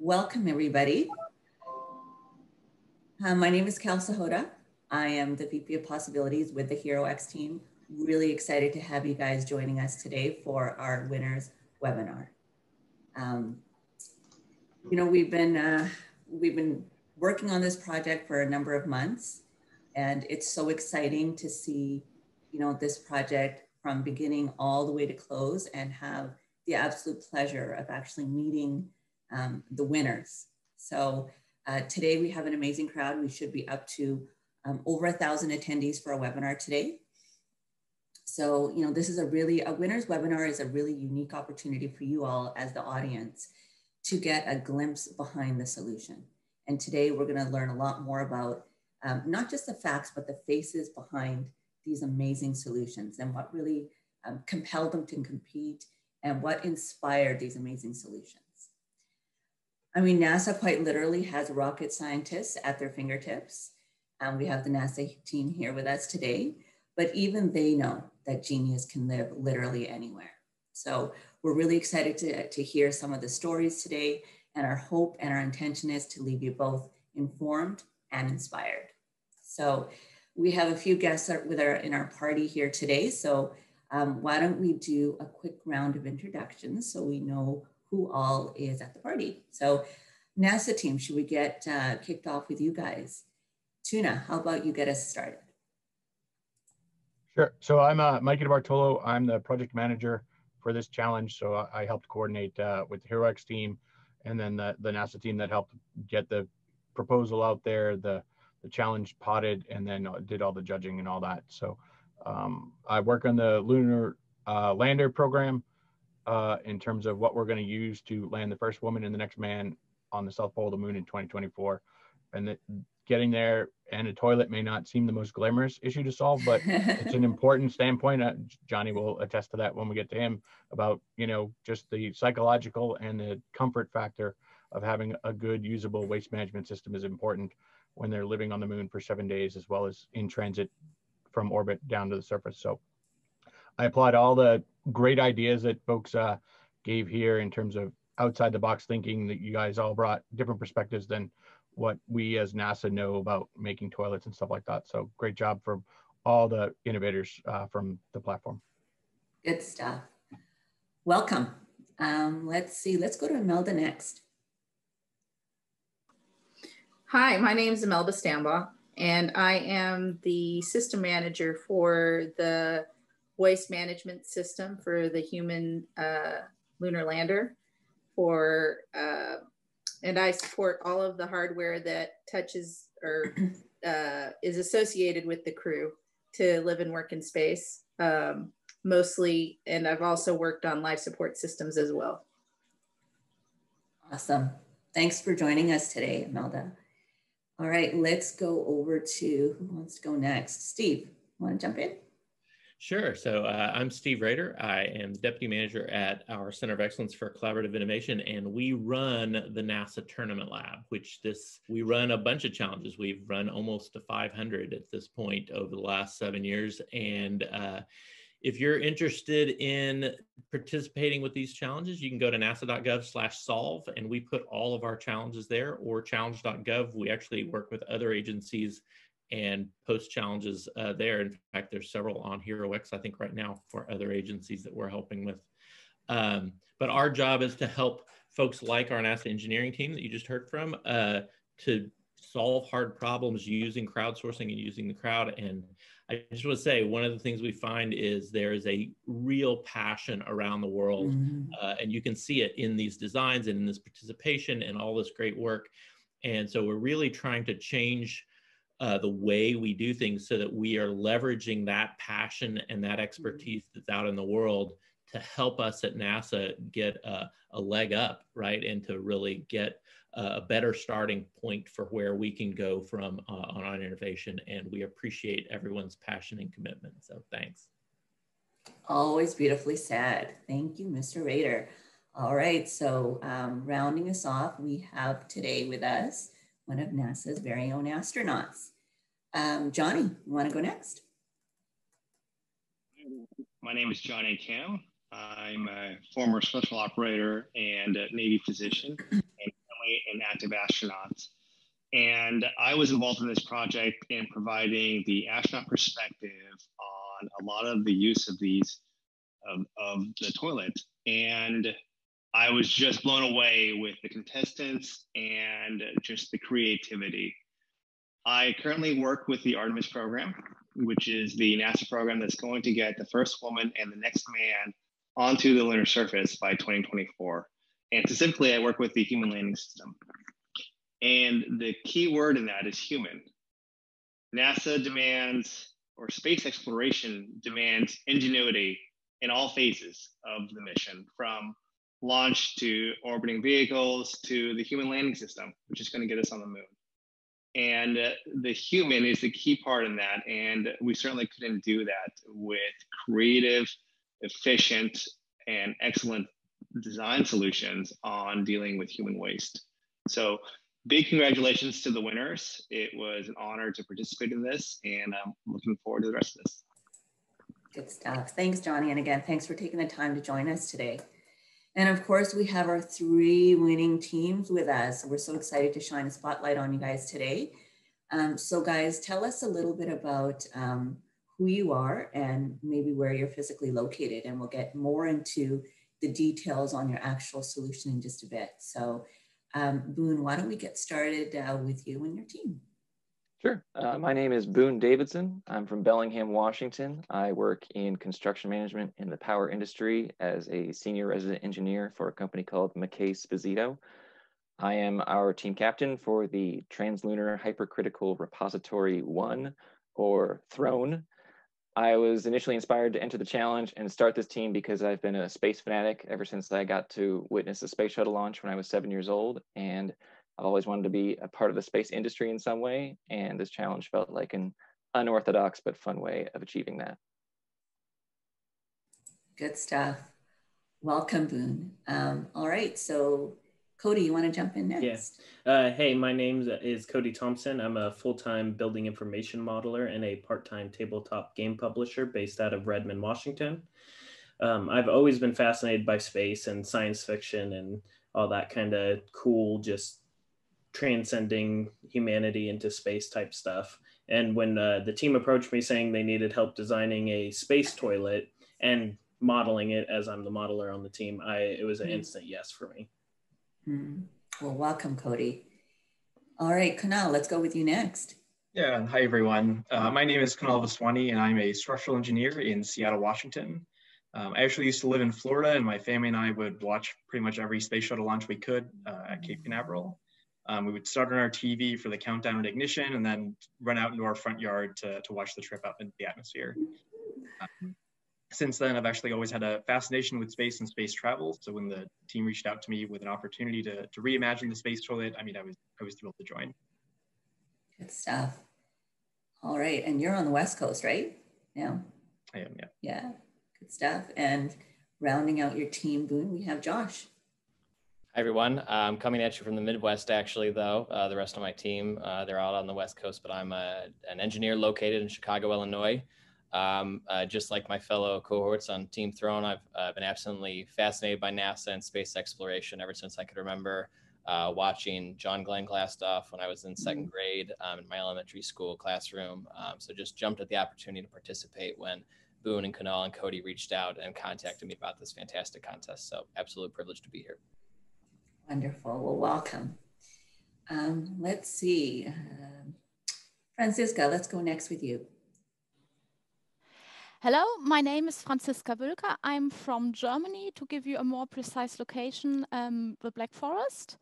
Welcome, everybody. My name is Cal Sahota. I am the VP of Possibilities with the HeroX team. Really excited to have you guys joining us today for our winners webinar. We've been working on this project for a number of months, and it's so exciting to see, this project from beginning all the way to close and have the absolute pleasure of actually meeting the winners. So today we have an amazing crowd. We should be up to over 1,000 attendees for our webinar today. So, this is a winners webinar is a really unique opportunity for you all as the audience to get a glimpse behind the solution. And today we're going to learn a lot more about not just the facts, but the faces behind these amazing solutions and what really compelled them to compete and what inspired these amazing solutions. I mean, NASA quite literally has rocket scientists at their fingertips. We have the NASA team here with us today, but even they know that genius can live literally anywhere. So we're really excited to hear some of the stories today, and our hope and our intention is to leave you both informed and inspired. So we have a few guests in our party here today. So why don't we do a quick round of introductions so we know who all is at the party. So NASA team, should we get kicked off with you guys? Tuna, how about you get us started? Sure. So I'm Mike Bartolo. I'm the project manager for this challenge. So I helped coordinate with the HeroX team and then the NASA team that helped get the proposal out there, the challenge potted, and then did all the judging and all that. So I work on the Lunar Lander program in terms of what we're going to use to land the first woman and the next man on the South Pole of the Moon in 2024. And getting there and a toilet may not seem the most glamorous issue to solve, but it's an important standpoint. Johnny will attest to that when we get to him about, just the psychological and the comfort factor of having a good usable waste management system is important when they're living on the moon for 7 days, as well as in transit from orbit down to the surface. So I applied all the great ideas that folks gave here in terms of outside the box thinking, that you guys all brought different perspectives than what we as NASA know about making toilets and stuff like that. So great job from all the innovators from the platform. Good stuff. Welcome. Let's go to Imelda next. Hi, my name is Imelda Stambaugh, and I am the system manager for the waste management system for the human lunar lander and I support all of the hardware that touches or is associated with the crew to live and work in space mostly. And I've also worked on life support systems as well. Awesome. Thanks for joining us today, Imelda. All right, let's go over to who wants to go next. Steve, want to jump in? Sure. So I'm Steve Rader. I am the Deputy Manager at our Center of Excellence for Collaborative Innovation, and we run the NASA Tournament Lab, we run a bunch of challenges. We've run almost to 500 at this point over the last 7 years. And if you're interested in participating with these challenges, you can go to nasa.gov/solve, and we put all of our challenges there, or challenge.gov. We actually work with other agencies and post challenges there. In fact, there's several on HeroX, I think right now, for other agencies that we're helping with. But our job is to help folks like our NASA engineering team that you just heard from to solve hard problems using crowdsourcing and using the crowd. And I just want to say, one of the things we find is there is a real passion around the world, and you can see it in these designs and in this participation and all this great work. And so we're really trying to change the way we do things so that we are leveraging that passion and that expertise that's out in the world to help us at NASA get a leg up, right? And to really get a better starting point for where we can go from on innovation. And we appreciate everyone's passion and commitment. So thanks. Always beautifully said. Thank you, Mr. Rader. All right, so rounding us off, we have today with us one of NASA's very own astronauts. Johnny, you want to go next? My name is Johnny Kim. I'm a former special operator and Navy physician and family an active astronaut. And I was involved in this project in providing the astronaut perspective on a lot of the use of these, of the toilet. And I was just blown away with the contestants and just the creativity. I currently work with the Artemis program, which is the NASA program that's going to get the first woman and the next man onto the lunar surface by 2024. And specifically, I work with the human landing system. And the key word in that is human. NASA demands, or space exploration demands, ingenuity in all phases of the mission, from launch to orbiting vehicles to the human landing system, which is going to get us on the moon. And the human is the key part in that. And we certainly couldn't do that with creative, efficient, and excellent design solutions on dealing with human waste. So big congratulations to the winners. It was an honor to participate in this, and I'm looking forward to the rest of this. Good stuff. Thanks, Johnny. And again, thanks for taking the time to join us today. And of course, we have our 3 winning teams with us. We're so excited to shine a spotlight on you guys today. So guys, tell us a little bit about who you are and maybe where you're physically located. And we'll get more into the details on your actual solution in just a bit. So Boone, why don't we get started with you and your team? Sure. My name is Boone Davidson. I'm from Bellingham, Washington. I work in construction management in the power industry as a senior resident engineer for a company called McKay Sposito. I am our team captain for the Translunar Hypercritical Repository 1, or T.H.R.ONE. I was initially inspired to enter the challenge and start this team because I've been a space fanatic ever since I got to witness a space shuttle launch when I was 7 years old. And I've always wanted to be a part of the space industry in some way, and this challenge felt like an unorthodox but fun way of achieving that. Good stuff. Welcome, Boone. All right, so Cody, you want to jump in next? Yeah. Hey, my name is Cody Thompson. I'm a full-time building information modeler and a part-time tabletop game publisher based out of Redmond, Washington. I've always been fascinated by space and science fiction and all that kind of cool, just transcending humanity into space type stuff. And when the team approached me saying they needed help designing a space toilet and modeling it, as I'm the modeler on the team, it was an instant yes for me. Well, welcome, Cody. All right, Kunal, let's go with you next. Yeah, hi everyone. My name is Kunal Vaswani, and I'm a structural engineer in Seattle, Washington. I actually used to live in Florida, and my family and I would watch pretty much every space shuttle launch we could at Cape Canaveral. We would start on our TV for the countdown and ignition, and then run out into our front yard to watch the trip up into the atmosphere. Since then, I've actually always had a fascination with space and space travel. So when the team reached out to me with an opportunity to reimagine the space toilet, I was thrilled to join. Good stuff. All right, and you're on the West Coast, right? Yeah. I am, yeah. Yeah, good stuff. And rounding out your team, Boone, we have Josh. Hi, everyone. I'm coming at you from the Midwest, actually, though. The rest of my team, they're all on the West Coast, but I'm an engineer located in Chicago, Illinois. Just like my fellow cohorts on Team T.H.R.ONE, I've been absolutely fascinated by NASA and space exploration ever since I could remember watching John Glenn class stuff when I was in second grade in my elementary school classroom. So just jumped at the opportunity to participate when Boone and Kunal and Cody reached out and contacted me about this fantastic contest. So absolute privilege to be here. Wonderful. Well, welcome. Let's see. Franziska, let's go next with you. Hello, my name is Franziska Wülker. I'm from Germany. To give you a more precise location, the Black Forest.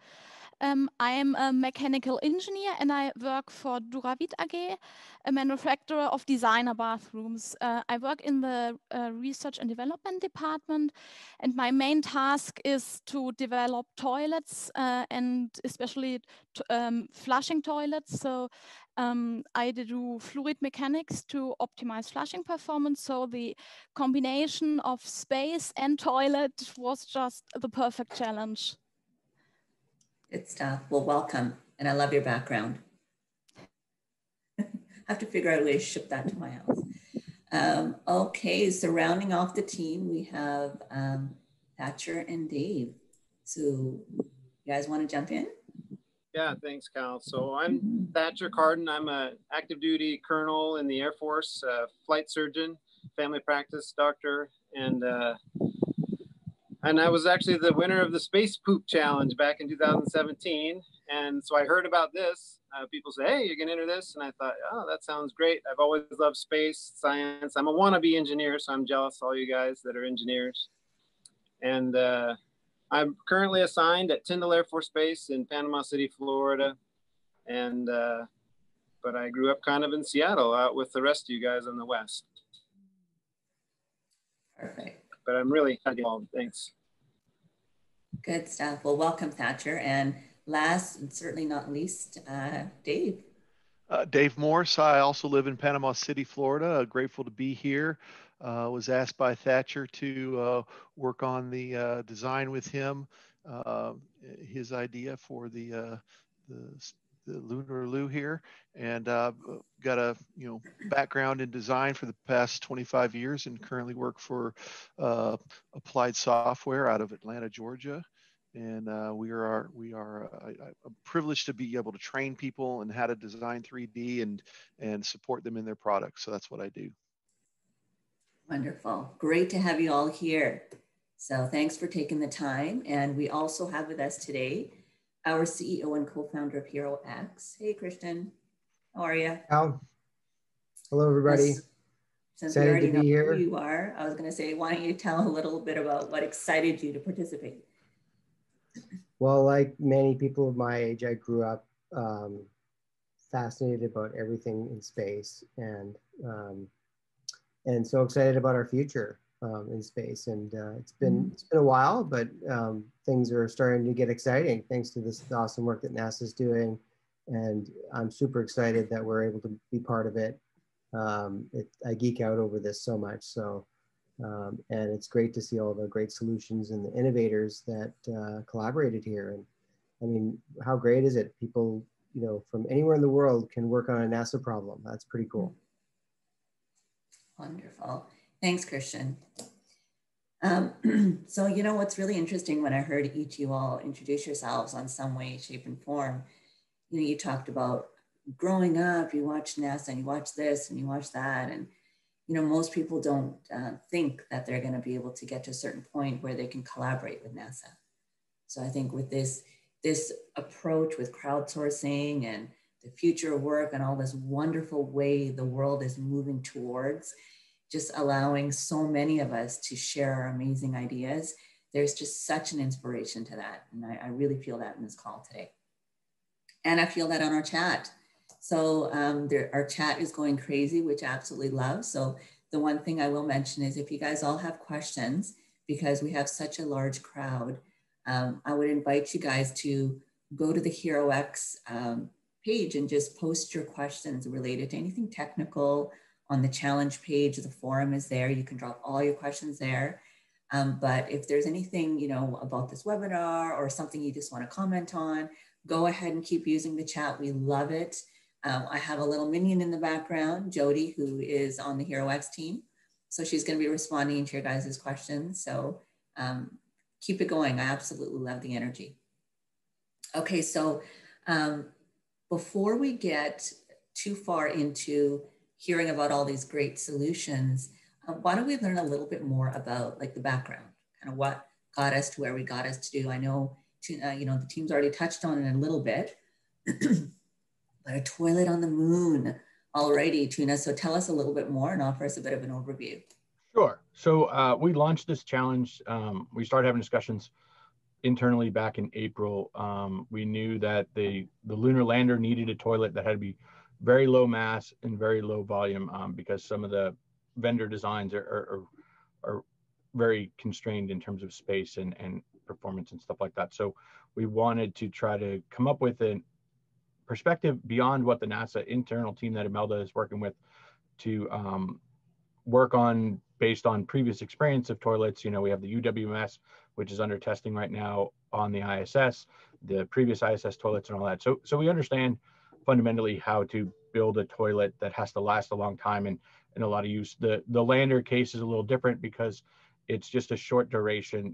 I am a mechanical engineer and I work for Duravit AG, a manufacturer of designer bathrooms. I work in the research and development department, and my main task is to develop toilets and especially flushing toilets. So I do fluid mechanics to optimize flushing performance. So the combination of space and toilet was just the perfect challenge. Good stuff. Well, welcome. And I love your background. I have to figure out a way to ship that to my house. Okay, so rounding off the team, we have Thatcher and Dave. So you guys want to jump in? Yeah, thanks, Cal. So I'm Thatcher Cardon. I'm an active duty colonel in the Air Force, flight surgeon, family practice doctor, and I was actually the winner of the Space Poop Challenge back in 2017. And so I heard about this. People say, hey, you can enter this. And I thought, oh, that sounds great. I've always loved space, science. I'm a wannabe engineer, so I'm jealous of all you guys that are engineers. And I'm currently assigned at Tyndall Air Force Base in Panama City, Florida. And, but I grew up kind of in Seattle out with the rest of you guys on the West. Perfect. But I'm really involved. Thanks. Good stuff. Well, welcome, Thatcher. And last and certainly not least, Dave. Dave Morse. I also live in Panama City, Florida. Grateful to be here. Was asked by Thatcher to work on the design with him, his idea for the Lunar Loo here, and got a background in design for the past 25 years, and currently work for Applied Software out of Atlanta, Georgia. And we are privileged to be able to train people in how to design 3D and support them in their products. So that's what I do. Wonderful. Great to have you all here. So thanks for taking the time. And we also have with us today our CEO and co-founder of HeroX. Hey, Christian. How are you? Hello, everybody. Since we already know who you are, I was going to say, why don't you tell a little bit about what excited you to participate? Well, like many people of my age, I grew up fascinated about everything in space, and so excited about our future in space. And it's been a while, but things are starting to get exciting thanks to this awesome work that NASA's doing. And I'm super excited that we're able to be part of it. I geek out over this so much. So, and it's great to see all the great solutions and the innovators that collaborated here. And I mean, how great is it? People, from anywhere in the world can work on a NASA problem. That's pretty cool. Wonderful. Thanks, Christian. So, what's really interesting when I heard each of you all introduce yourselves on some way, shape, and form, you talked about growing up, you watch NASA and you watch this and you watch that. And, most people don't think that they're going to be able to get to a certain point where they can collaborate with NASA. So I think with this approach with crowdsourcing and the future of work and all this wonderful way the world is moving towards, just allowing so many of us to share our amazing ideas, there's just such an inspiration to that. And I really feel that in this call today. And I feel that on our chat. So our chat is going crazy, which I absolutely love. So the one thing I will mention is if you guys all have questions, because we have such a large crowd, I would invite you guys to go to the HeroX page and just post your questions related to anything technical on the challenge page. The forum is there. You can drop all your questions there. But if there's anything, about this webinar or something you just want to comment on, go ahead and keep using the chat. We love it. I have a little minion in the background, Jody, who is on the HeroX team. So she's going to be responding to your guys' questions. So keep it going. I absolutely love the energy. Okay, so before we get too far into hearing about all these great solutions, why don't we learn a little bit more about the background, kind of what got us to where we got us to do. I know, the team's already touched on it a little bit, but a toilet on the moon already, Tuna. So tell us a little bit more and offer us a bit of an overview. Sure. So we launched this challenge. We started having discussions internally back in April. We knew that the lunar lander needed a toilet that had to be very low mass and very low volume because some of the vendor designs are very constrained in terms of space and performance and stuff like that. So we wanted to try to come up with a perspective beyond what the NASA internal team that Imelda is working with to work on based on previous experience of toilets. We have the UWMS, which is under testing right now on the ISS, the previous ISS toilets and all that. So we understand fundamentally how to build a toilet that has to last a long time and a lot of use. The lander case is a little different because it's just a short duration,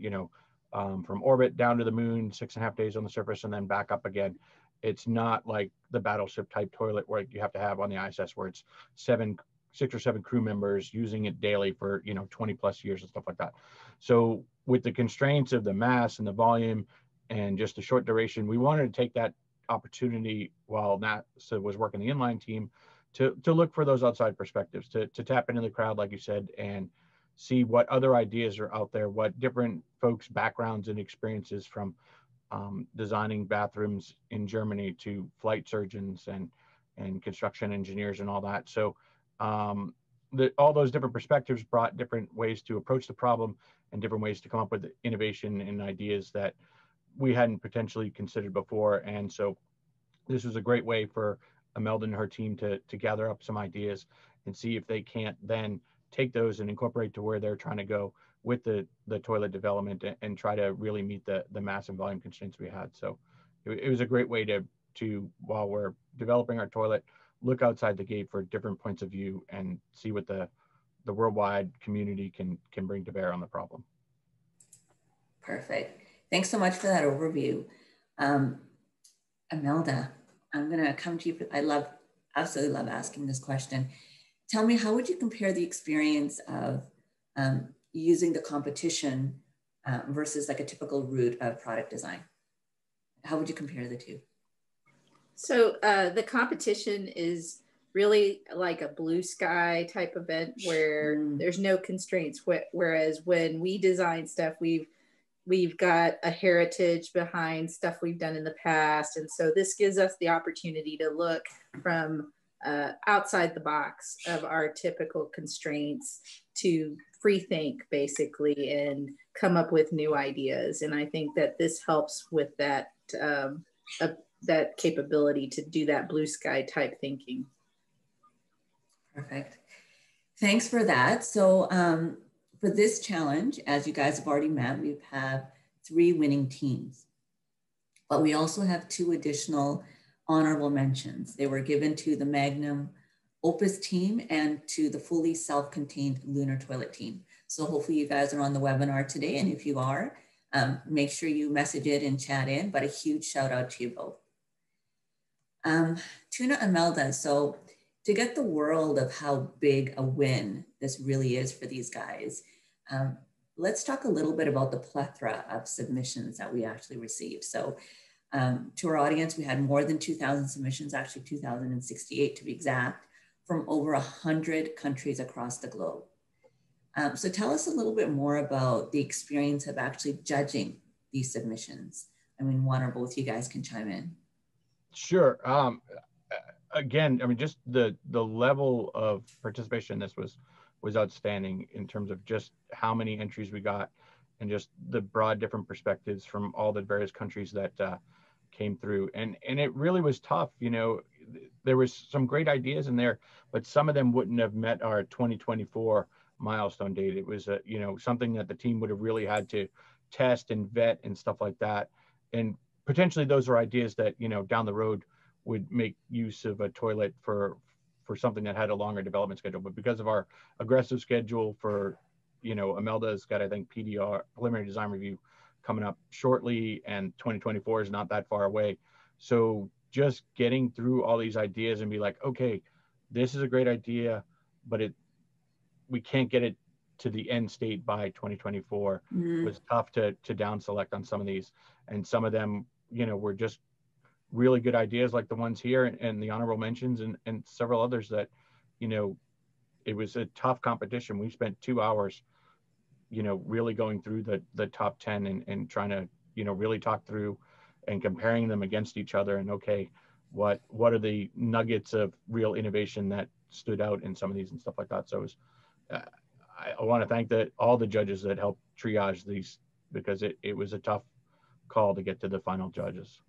from orbit down to the moon, 6.5 days on the surface and then back up again. It's not like the battleship type toilet where you have to have on the ISS where it's 6 or 7 crew members using it daily for 20 plus years and stuff like that. So with the constraints of the mass and the volume and just the short duration, we wanted to take that opportunity while NASA was working the inline team to look for those outside perspectives, to tap into the crowd, like you said, and see what other ideas are out there, what different folks' backgrounds and experiences from designing bathrooms in Germany to flight surgeons and construction engineers and all that. So all those different perspectives brought different ways to approach the problem and different ways to come up with innovation and ideas that we hadn't potentially considered before. And so this was a great way for Imelda and her team to gather up some ideas and see if they can't then take those and incorporate to where they're trying to go with the toilet development and try to really meet the mass and volume constraints we had. So it was a great way to while we're developing our toilet, look outside the gate for different points of view and see what the worldwide community can bring to bear on the problem. Perfect. Thanks so much for that overview. Imelda, I'm gonna come to you. I absolutely love asking this question. Tell me, how would you compare the experience of using the competition versus like a typical route of product design? How would you compare the two? So the competition is really like a blue sky type event where there's no constraints. Whereas when we design stuff, we've got a heritage behind stuff we've done in the past. And so this gives us the opportunity to look from outside the box of our typical constraints to free think basically and come up with new ideas. And I think that this helps with that, that capability to do that blue sky type thinking. Perfect. Thanks for that. So for this challenge, as you guys have already met, we have 3 winning teams, but we also have 2 additional honorable mentions. They were given to the Magnum Opus team and to the fully self-contained Lunar Toilet team. So hopefully you guys are on the webinar today. And if you are, make sure you message it and chat in, but a huge shout out to you both. Tuna and Imelda, so to get the world of how big a win this really is for these guys, let's talk a little bit about the plethora of submissions that we actually received. So to our audience, we had more than 2,000 submissions, actually 2,068 to be exact, from over 100 countries across the globe. So tell us a little bit more about the experience of actually judging these submissions. I mean, one or both you guys can chime in. Sure. Again, I mean, just the level of participation in this was outstanding in terms of just how many entries we got and just the broad different perspectives from all the various countries that came through. And it really was tough. You know, there was some great ideas in there, but some of them wouldn't have met our 2024 milestone date. It was something that the team would have really had to test and vet and stuff like that. And potentially those are ideas that, down the road would make use of a toilet for something that had a longer development schedule. But because of our aggressive schedule for, Imelda's got, I think, PDR, preliminary design review, coming up shortly, and 2024 is not that far away. So just getting through all these ideas and be like, okay, this is a great idea, but we can't get it to the end state by 2024 was tough to down select on some of these. And some of them, were just really good ideas like the ones here and the honorable mentions and several others that, it was a tough competition. We spent 2 hours, really going through the top 10 and trying to, really talk through and comparing them against each other. And okay, what are the nuggets of real innovation that stood out in some of these and stuff like that. So it was, I want to thank all the judges that helped triage these, because it was a tough call to get to the final judges.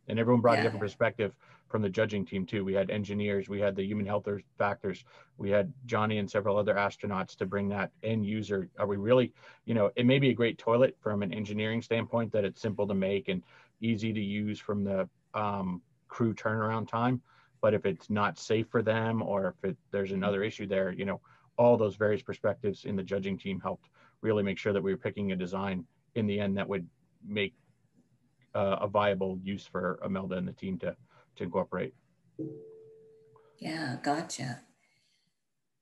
And everyone brought a different perspective from the judging team too. We had engineers, we had the human health factors, we had Johnny and several other astronauts to bring that end user. Are we really, it may be a great toilet from an engineering standpoint, that it's simple to make and easy to use from the crew turnaround time. But if it's not safe for them, or if there's another issue there, all those various perspectives in the judging team helped really make sure that we were picking a design in the end that would make a viable use for Imelda and the team to incorporate. Yeah, gotcha.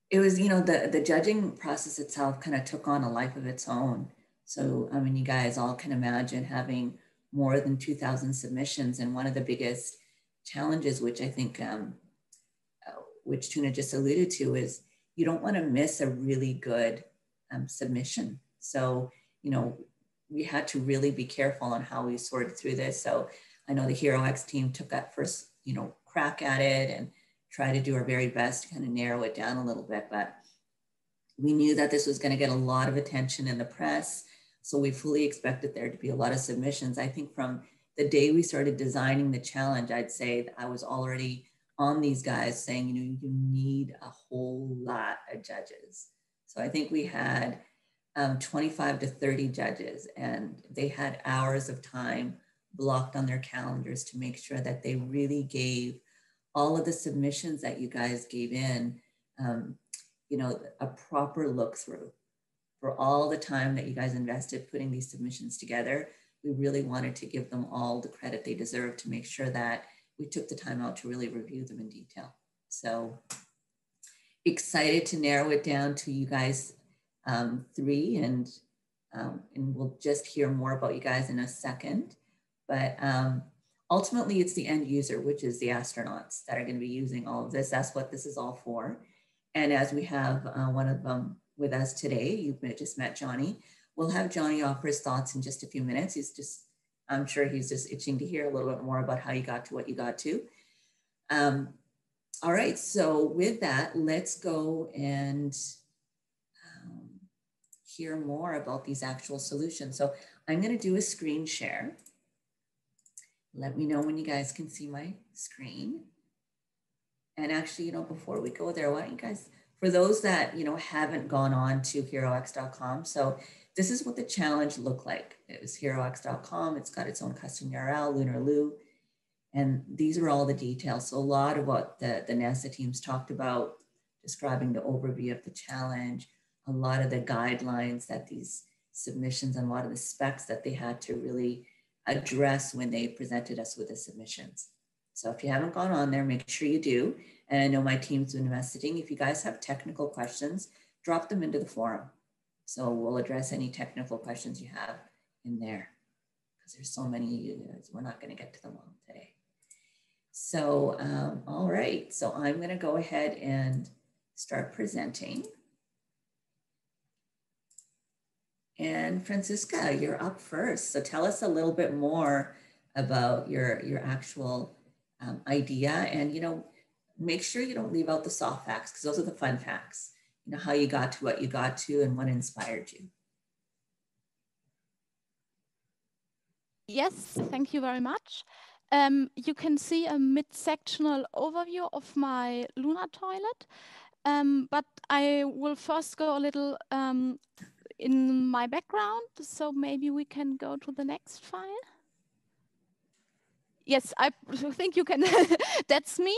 It was, you know, the judging process itself kind of took on a life of its own. So, I mean, you guys all can imagine having more than 2,000 submissions. And one of the biggest challenges, which I think, which Tuna just alluded to, is you don't want to miss a really good submission. So, you know, we had to really be careful on how we sorted through this. So I know the HeroX team took that first, you know, crack at it and try to do our very best to kind of narrow it down a little bit, but we knew that this was going to get a lot of attention in the press. So we fully expected there to be a lot of submissions. I think from the day we started designing the challenge, I'd say that I was already on these guys saying, you know, you need a whole lot of judges. So I think we had 25 to 30 judges, and they had hours of time blocked on their calendars to make sure that they really gave all of the submissions that you guys gave in, you know, a proper look through. For all the time that you guys invested putting these submissions together, we really wanted to give them all the credit they deserve to make sure that we took the time out to really review them in detail. So excited to narrow it down to you guys 3, and we'll just hear more about you guys in a second. But ultimately, it's the end user, which is the astronauts that are going to be using all of this. That's what this is all for. And as we have one of them with us today, you've just met Johnny. We'll have Johnny offer his thoughts in just a few minutes. I'm sure he's just itching to hear a little bit more about how you got to what you got to. All right, so with that, let's go and hear more about these actual solutions. So I'm going to do a screen share. Let me know when you guys can see my screen. And actually, you know, before we go there, why don't you guys, for those that, you know, haven't gone on to HeroX.com, so this is what the challenge looked like. It was HeroX.com. It's got its own custom URL, Lunar Loo. And these are all the details. So a lot of what the NASA teams talked about, describing the overview of the challenge, a lot of the guidelines that these submissions and a lot of the specs that they had to really address when they presented us with the submissions. So if you haven't gone on there, make sure you do. And I know my team's been messaging. If you guys have technical questions, drop them into the forum. So we'll address any technical questions you have in there, because there's so many, we're not going to get to them all today. So, all right. So I'm going to go ahead and start presenting. And Franziska, you're up first. So tell us a little bit more about your actual idea, and, you know, make sure you don't leave out the soft facts, because those are the fun facts. You know, how you got to what you got to and what inspired you. Yes, thank you very much. You can see a mid-sectional overview of my lunar toilet, but I will first go a little in my background, so maybe we can go to the next file. Yes, I think you can, that's me.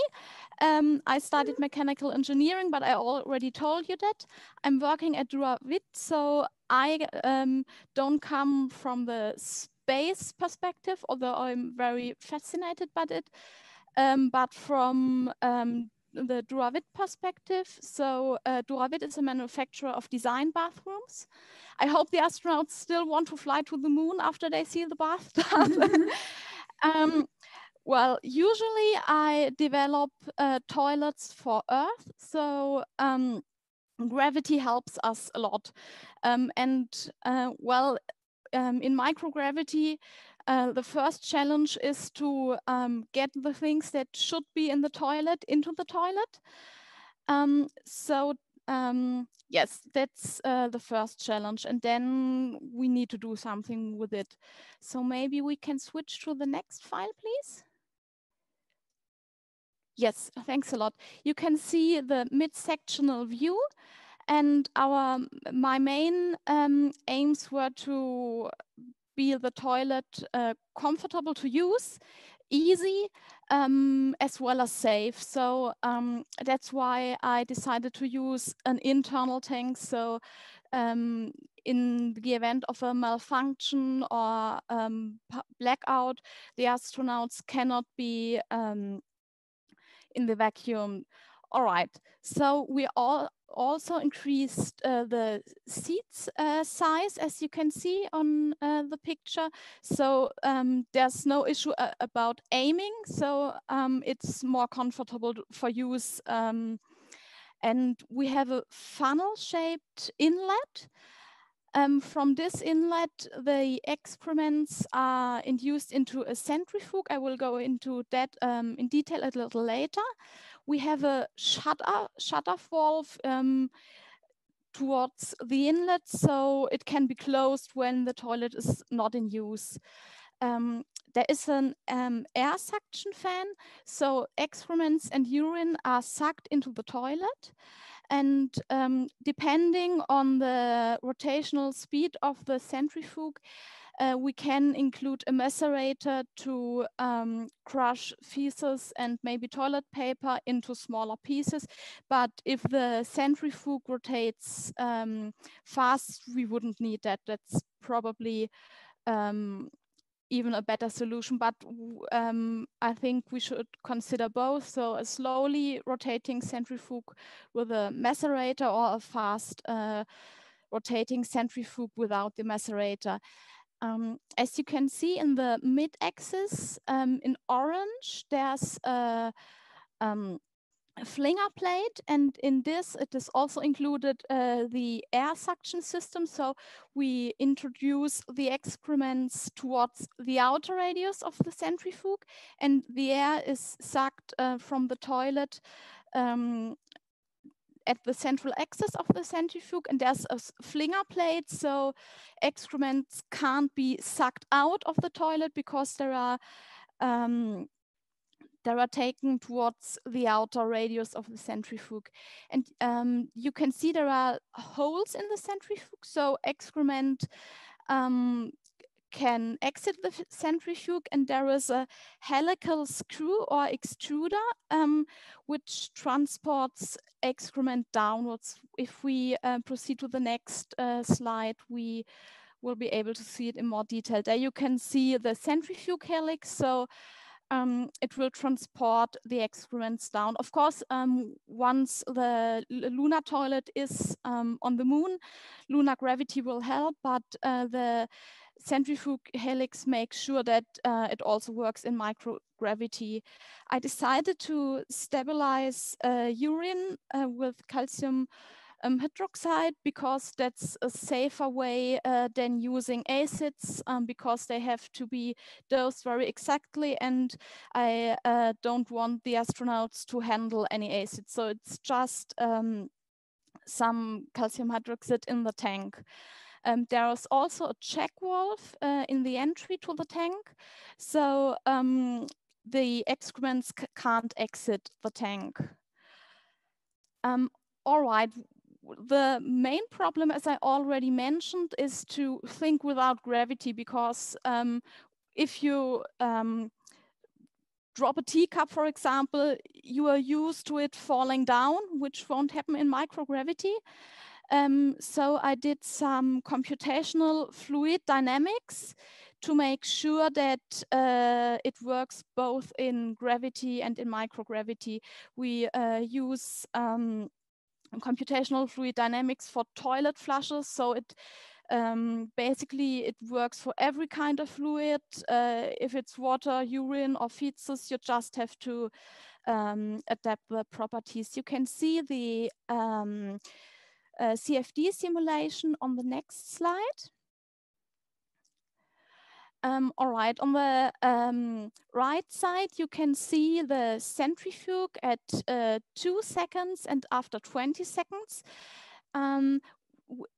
I studied mechanical engineering, but I already told you that. I'm working at Duravit, so I don't come from the space perspective, although I'm very fascinated by it, but from the Duravit perspective. So Duravit is a manufacturer of design bathrooms. I hope the astronauts still want to fly to the moon after they see the bathtub. Well, usually I develop toilets for Earth, so gravity helps us a lot. In microgravity, the first challenge is to get the things that should be in the toilet into the toilet. Yes, that's the first challenge, and then we need to do something with it. So maybe we can switch to the next file, please. Yes, thanks a lot. You can see the mid-sectional view, and my main aims were to be the toilet comfortable to use, easy, as well as safe. So that's why I decided to use an internal tank. So in the event of a malfunction or blackout, the astronauts cannot be in the vacuum. All right, so we also increased the seats size, as you can see on the picture. So there's no issue about aiming, so it's more comfortable for use. And we have a funnel-shaped inlet. From this inlet, the excrements are induced into a centrifuge. I will go into that in detail a little later. We have a shut-off valve towards the inlet, so it can be closed when the toilet is not in use. There is an air suction fan, so excrements and urine are sucked into the toilet. And depending on the rotational speed of the centrifuge, we can include a macerator to crush feces and maybe toilet paper into smaller pieces. But if the centrifuge rotates fast, we wouldn't need that. That's probably even a better solution, but I think we should consider both. So a slowly rotating centrifuge with a macerator, or a fast rotating centrifuge without the macerator. As you can see in the mid-axis, in orange, there's a flinger plate, and in this it is also included the air suction system. So we introduce the excrements towards the outer radius of the centrifuge, and the air is sucked from the toilet at the central axis of the centrifuge, and there's a flinger plate, so excrements can't be sucked out of the toilet because they are taken towards the outer radius of the centrifuge. And you can see there are holes in the centrifuge, so excrement can exit the centrifuge, and there is a helical screw or extruder which transports excrement downwards. If we proceed to the next slide, we will be able to see it in more detail. There you can see the centrifuge helix. So it will transport the excrements down. Of course, once the lunar toilet is on the moon, lunar gravity will help, but the centrifuge helix makes sure that it also works in microgravity. I decided to stabilize urine with calcium hydroxide because that's a safer way than using acids, because they have to be dosed very exactly, and I don't want the astronauts to handle any acids. So it's just some calcium hydroxide in the tank. There is also a check valve in the entry to the tank. So the excrements can't exit the tank. All right. The main problem, as I already mentioned, is to think without gravity, because if you drop a teacup, for example, you are used to it falling down, which won't happen in microgravity. So I did some computational fluid dynamics to make sure that it works both in gravity and in microgravity. We use computational fluid dynamics for toilet flushes, so it basically it works for every kind of fluid. If it's water, urine, or feces, you just have to adapt the properties. You can see the CFD simulation on the next slide. All right, on the right side, you can see the centrifuge at 2 seconds and after 20 seconds.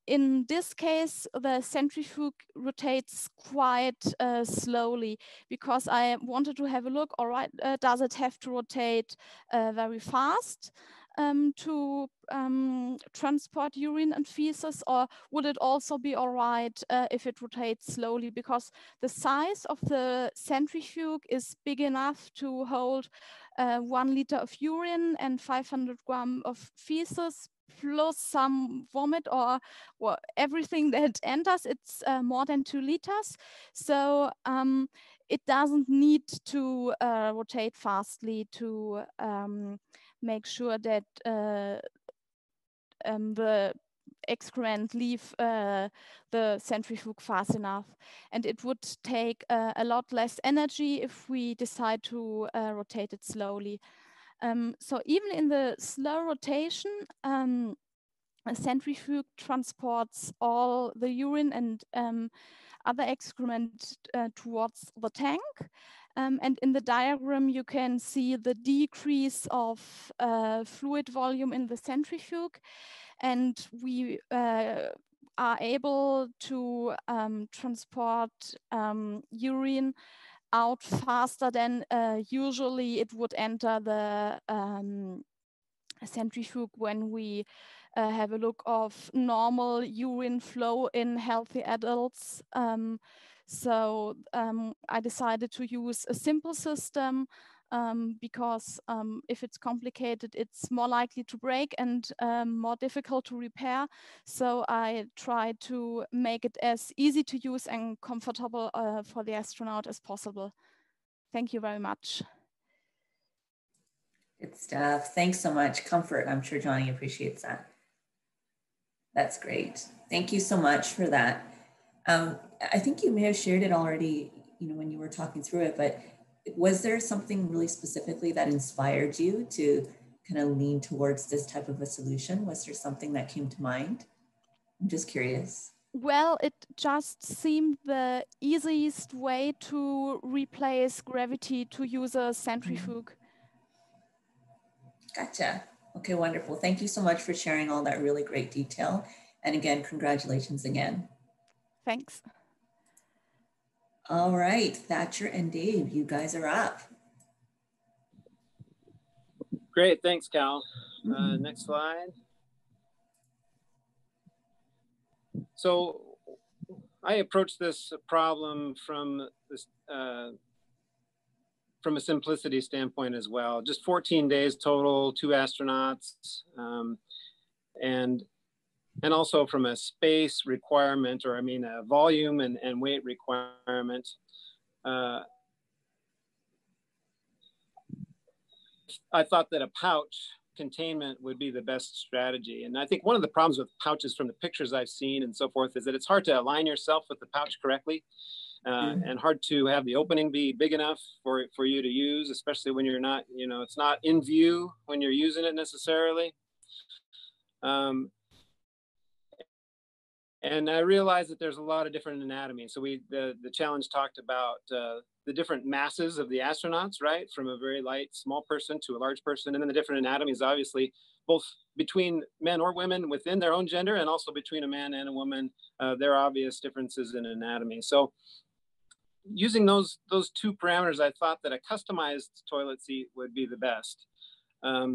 In this case, the centrifuge rotates quite slowly, because I wanted to have a look, all right, does it have to rotate very fast to transport urine and feces, or would it also be all right if it rotates slowly? Because the size of the centrifuge is big enough to hold 1 liter of urine and 500 grams of feces, plus some vomit or well, everything that enters, it's more than 2 liters. So it doesn't need to rotate fastly to make sure that the excrement leave the centrifuge fast enough. And it would take a lot less energy if we decide to rotate it slowly. So even in the slow rotation, a centrifuge transports all the urine and other excrement towards the tank. And in the diagram, you can see the decrease of fluid volume in the centrifuge. And we are able to transport urine out faster than usually it would enter the centrifuge when we have a look of normal urine flow in healthy adults. So I decided to use a simple system because if it's complicated, it's more likely to break and more difficult to repair. So I tried to make it as easy to use and comfortable for the astronaut as possible. Thank you very much. Good stuff. Thanks so much. Comfort. I'm sure Johnny appreciates that. That's great. Thank you so much for that. I think you may have shared it already, when you were talking through it, but was there something really specifically that inspired you to kind of lean towards this type of a solution? Was there something that came to mind? I'm just curious. Well, it just seemed the easiest way to replace gravity to use a centrifuge. Gotcha. Okay, wonderful. Thank you so much for sharing all that really great detail. And again, congratulations again. Thanks. All right, Thatcher and Dave, you guys are up. Great, thanks, Cal. Next slide. So I approached this problem from this from a simplicity standpoint as well. Just 14 days total, 2 astronauts, and also from a space requirement, or a volume and weight requirement. I thought that a pouch containment would be the best strategy. And I think one of the problems with pouches from the pictures I've seen and so forth is that it's hard to align yourself with the pouch correctly. And hard to have the opening be big enough for you to use, especially when you're not, it's not in view when you're using it necessarily. And I realized that there's a lot of different anatomy. So the challenge talked about the different masses of the astronauts, right? From a very light, small person to a large person. And then the different anatomies, obviously, both between men or women within their own gender, and also between a man and a woman, there are obvious differences in anatomy. So using those 2 parameters, I thought that a customized toilet seat would be the best.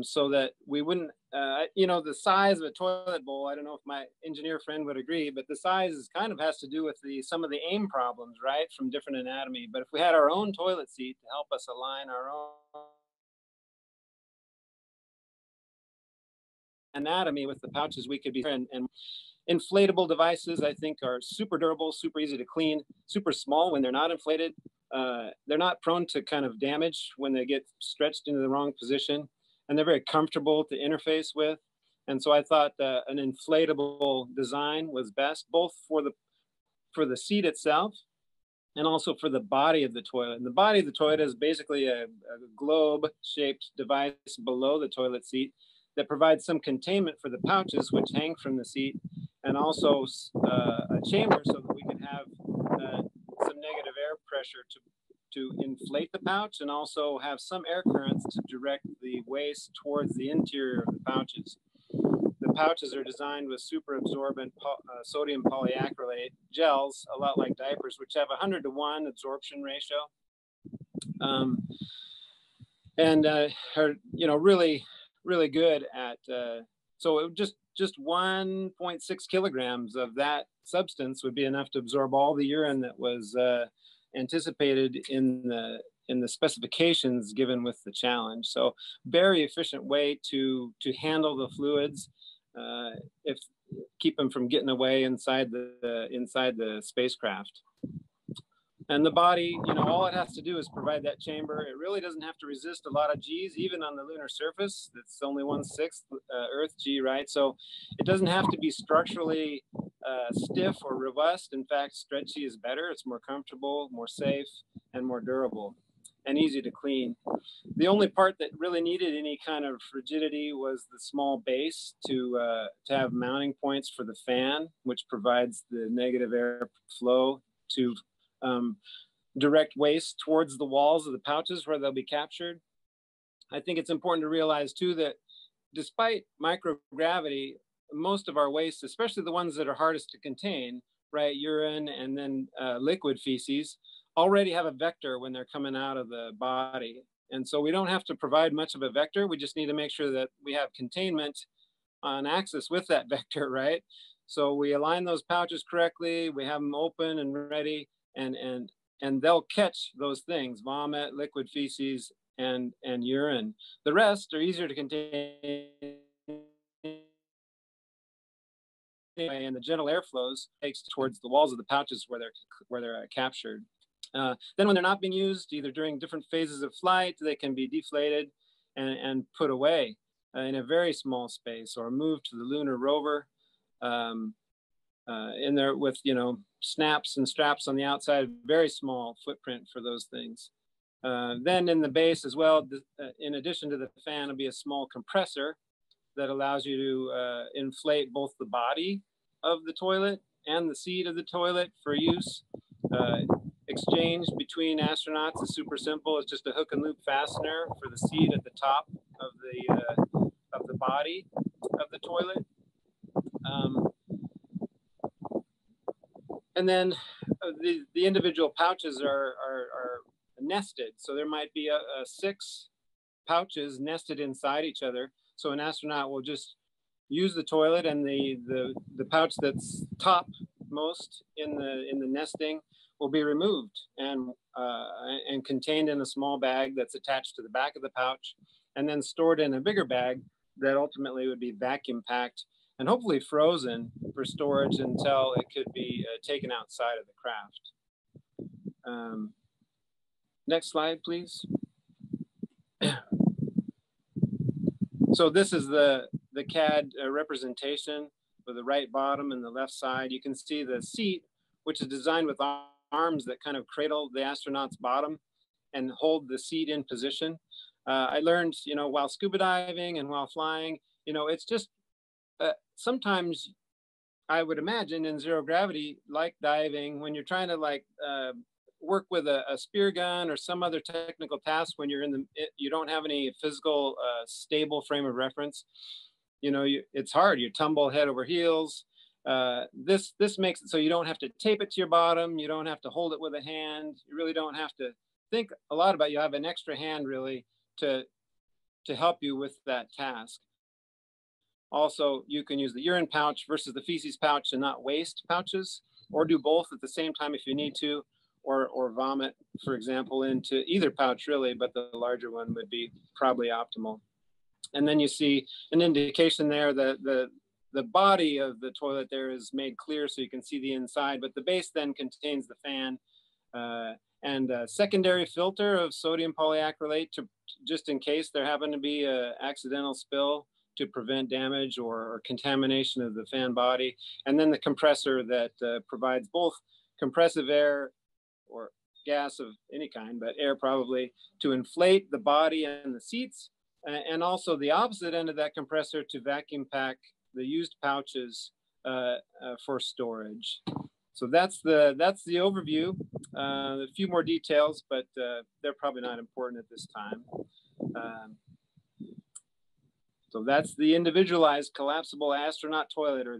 So that we wouldn't, the size of a toilet bowl, I don't know if my engineer friend would agree, but the size kind of has to do with some of the aim problems, right, from different anatomy. But if we had our own toilet seat to help us align our own anatomy with the pouches, we could be, and inflatable devices, I think, are super durable, super easy to clean, super small when they're not inflated. They're not prone to kind of damage when they get stretched into the wrong position. And they're very comfortable to interface with. And so I thought an inflatable design was best, both for the seat itself and also for the body of the toilet. And the body of the toilet is basically a globe-shaped device below the toilet seat that provides some containment for the pouches which hang from the seat, and also a chamber so that we can have some negative air pressure to inflate the pouch, and also have some air currents to direct the waste towards the interior of the pouches. The pouches are designed with super absorbent sodium polyacrylate gels, a lot like diapers, which have 100-to-1 absorption ratio, and are really good at. So it just 1.6 kilograms of that substance would be enough to absorb all the urine that was anticipated in the specifications given with the challenge. So very efficient way to handle the fluids. keep them from getting away inside the spacecraft. And the body, you know, all it has to do is provide that chamber. It really doesn't have to resist a lot of G's, even on the lunar surface. It's only 1/6 Earth G, right? So it doesn't have to be structurally stiff or robust. In fact, stretchy is better. It's more comfortable, more safe, and more durable, and easy to clean. The only part that really needed any kind of rigidity was the small base to have mounting points for the fan, which provides the negative air flow to direct waste towards the walls of the pouches where they'll be captured. I think it's important to realize too that despite microgravity, most of our waste, especially the ones that are hardest to contain, right, urine and then liquid feces, already have a vector when they're coming out of the body. And so we don't have to provide much of a vector. We just need to make sure that we have containment on axis with that vector, right? So we align those pouches correctly, we have them open and ready, and they'll catch those things: vomit, liquid feces, and urine. The rest are easier to contain, and the gentle airflows takes towards the walls of the pouches where they're captured. Then when they're not being used, either during different phases of flight, they can be deflated and put away in a very small space, or moved to the lunar rover in there with, you know, snaps and straps on the outside, very small footprint for those things. Then in the base as well, in addition to the fan, will be a small compressor that allows you to inflate both the body of the toilet and the seat of the toilet for use. Exchange between astronauts is super simple. It's just a hook and loop fastener for the seat at the top of the body of the toilet. And then the individual pouches are nested. So there might be 6 pouches nested inside each other. So an astronaut will just use the toilet, and the pouch that's topmost in the nesting will be removed and contained in a small bag that's attached to the back of the pouch, and then stored in a bigger bag that ultimately would be vacuum packed and hopefully frozen for storage until it could be taken outside of the craft. Next slide, please. So this is the CAD representation with the right bottom and the left side. You can see the seat, which is designed with arms that kind of cradle the astronaut's bottom and hold the seat in position. I learned, you know, while scuba diving and while flying, you know, it's just sometimes I would imagine in zero gravity, like diving, when you're trying to like work with a spear gun or some other technical task, when you're you don't have any physical stable frame of reference, you know, it's hard. You tumble head over heels. This makes it so you don't have to tape it to your bottom. You don't have to hold it with a hand. You really don't have to think a lot about it. You have an extra hand really to help you with that task. Also, you can use the urine pouch versus the feces pouch and not waste pouches, or do both at the same time if you need to, or vomit, for example, into either pouch really, but the larger one would be probably optimal. And then you see an indication there that the body of the toilet there is made clear so you can see the inside, but the base then contains the fan and a secondary filter of sodium polyacrylate just in case there happened to be an accidental spill to prevent damage or contamination of the fan body. And then the compressor that provides both compressive air or gas of any kind, but air probably, to inflate the body and the seats, and also the opposite end of that compressor to vacuum pack the used pouches for storage. So that's the overview. A few more details, but they're probably not important at this time. So that's the individualized collapsible astronaut toilet, or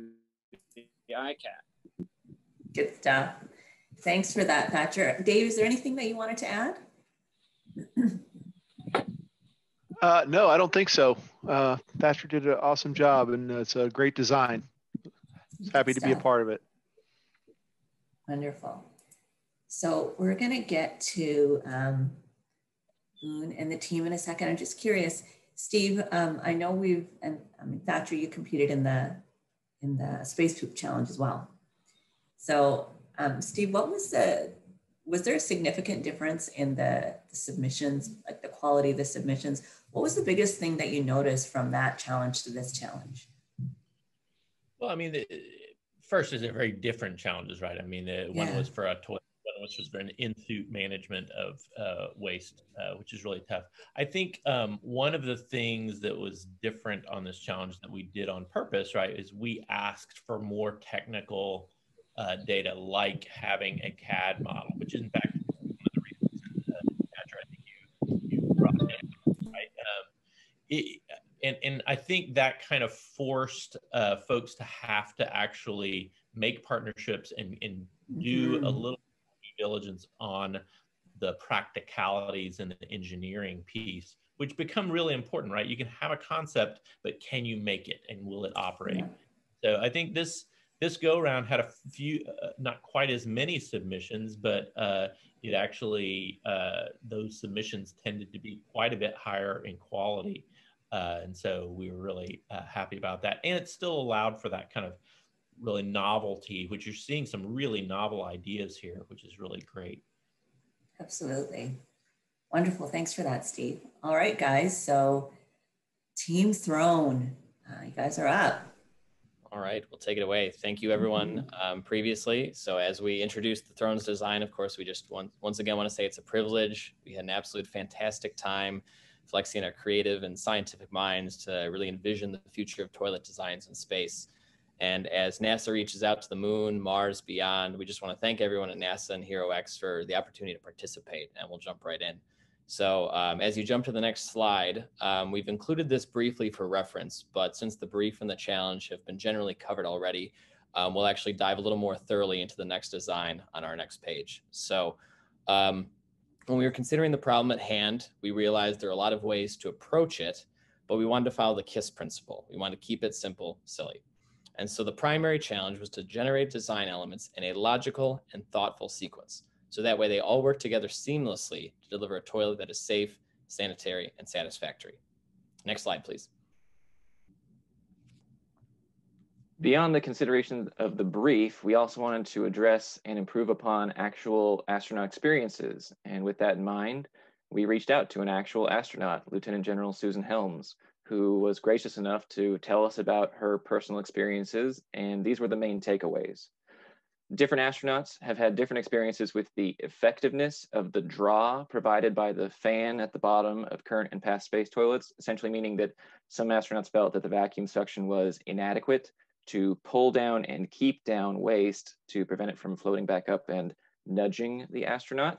the ICAT. Good stuff. Thanks for that, Thatcher. Dave, is there anything that you wanted to add? No, I don't think so. Thatcher did an awesome job, and it's a great design. Happy to be a part of it. Wonderful. So we're going to get to Boone and the team in a second. I'm just curious. Steve, I know Thatcher, you competed in the Space Poop Challenge as well. So Steve, was there a significant difference in the submissions, like the quality of the submissions? What was the biggest thing that you noticed from that challenge to this challenge? Well, I mean, first is a very different challenges, right? I mean, one was for a toilet, one which was for an in-suit management of waste, which is really tough. I think one of the things that was different on this challenge that we did on purpose, right, is we asked for more technical data, like having a CAD model, which is in fact one of the reasons, Thatcher, I think you brought in, right? And I think that kind of forced folks to have to actually make partnerships and do a little due diligence on the practicalities and the engineering piece, which become really important, right? You can have a concept, but can you make it and will it operate? So I think this go around had a few, not quite as many submissions, but it actually, those submissions tended to be quite a bit higher in quality. And so we were really happy about that. And it still allowed for that kind of really novelty, which you're seeing some really novel ideas here, which is really great. Absolutely. Wonderful. Thanks for that, Steve. All right, guys. So Team Throne, you guys are up. All right, we'll take it away. Thank you, everyone, previously. So as we introduced the Throne's design, of course, we just once again want to say it's a privilege. We had an absolute fantastic time flexing our creative and scientific minds to really envision the future of toilet designs in space. And as NASA reaches out to the moon, Mars, beyond, we just want to thank everyone at NASA and HeroX for the opportunity to participate, and we'll jump right in. So as you jump to the next slide, we've included this briefly for reference, but since the brief and the challenge have been generally covered already, we'll actually dive a little more thoroughly into the next design on our next page. So when we were considering the problem at hand, we realized there are a lot of ways to approach it, but we wanted to follow the KISS principle. We wanted to keep it simple, silly. And so the primary challenge was to generate design elements in a logical and thoughtful sequence. So that way they all work together seamlessly to deliver a toilet that is safe, sanitary, and satisfactory. Next slide, please. Beyond the consideration of the brief, we also wanted to address and improve upon actual astronaut experiences. And with that in mind, we reached out to an actual astronaut, Lieutenant General Susan Helms, who was gracious enough to tell us about her personal experiences. And these were the main takeaways. Different astronauts have had different experiences with the effectiveness of the draw provided by the fan at the bottom of current and past space toilets, essentially meaning that some astronauts felt that the vacuum suction was inadequate to pull down and keep down waste to prevent it from floating back up and nudging the astronaut.